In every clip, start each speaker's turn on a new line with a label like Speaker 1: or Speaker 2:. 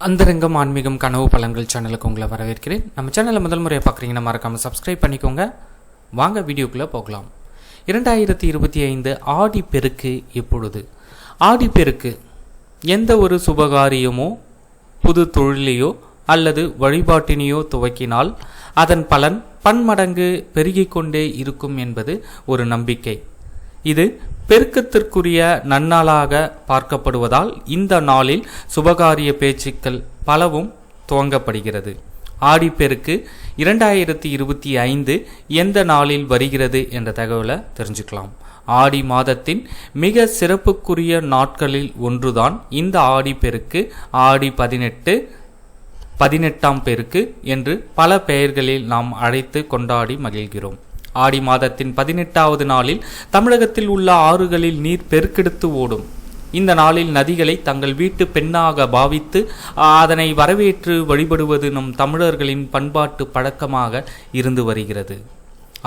Speaker 1: அந்தரங்கம் ஆன்மீகம் கனவு பலன்கள் சேனலுக்கு உங்களை வரவேற்கிறேன். நம்ம சேனலை முதல் முறையாக பார்க்குறீங்கன்னா மறக்காமல் சப்ஸ்கிரைப் பண்ணிக்கோங்க. வாங்க வீடியோக்குள்ளே போகலாம். 2025 ஆடி பெருக்கு எப்பொழுது? ஆடி பெருக்கு எந்த ஒரு சுபகாரியமோ புது தொழிலையோ அல்லது வழிபாட்டினையோ துவக்கினால் அதன் பலன் பன்மடங்கு பெருகிக் கொண்டே இருக்கும் என்பது ஒரு நம்பிக்கை. இது பெருக்கத்திற்குரிய நன்னாளாக பார்க்கப்படுவதால் இந்த நாளில் சுபகாரிய பேச்சுக்கள் பலவும் துவங்கப்படுகிறது. ஆடிப்பெருக்கு 2025 எந்த நாளில் வருகிறது என்ற தகவலை தெரிஞ்சுக்கலாம். ஆடி மாதத்தின் மிக சிறப்புக்குரிய நாட்களில் ஒன்றுதான் இந்த ஆடிப்பெருக்கு. ஆடி 18ஆம் பெருக்கு என்று பல பெயர்களில் நாம் அழைத்து கொண்டாடி மகிழ்கிறோம். ஆடி மாதத்தின் 18வது நாளில் தமிழகத்தில் உள்ள ஆறுகளில் நீர் பெருக்கெடுத்து ஓடும். இந்த நாளில் நதிகளை தங்கள் வீட்டு பெண்ணாக பாவித்து அதனை வரவேற்று வழிபடுவது நம் தமிழர்களின் பண்பாட்டு பழக்கமாக இருந்து வருகிறது.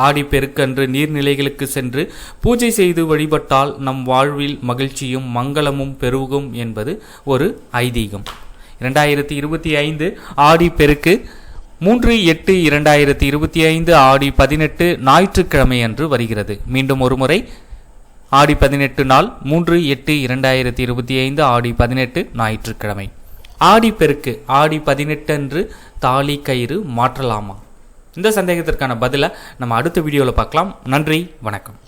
Speaker 1: ஆடி பெருக்கன்று நீர்நிலைகளுக்கு சென்று பூஜை செய்து வழிபட்டால் நம் வாழ்வில் மகிழ்ச்சியும் மங்களமும் பெருகும் என்பது ஒரு ஐதீகம். 2025 ஆடி பெருக்கு 3/8/2025 ஆடி 18 ஞாயிற்றுக்கிழமை அன்று வருகிறது. மீண்டும் ஒரு முறை ஆடி 18 நாள் 3/8/2025 ஆடி 18 ஞாயிற்றுக்கிழமை. ஆடி பெருக்கு ஆடி 18 அன்று தாலி கயிறு மாற்றலாமா? இந்த சந்தேகத்திற்கான பதிலை நம்ம அடுத்த வீடியோவில் பார்க்கலாம். நன்றி, வணக்கம்.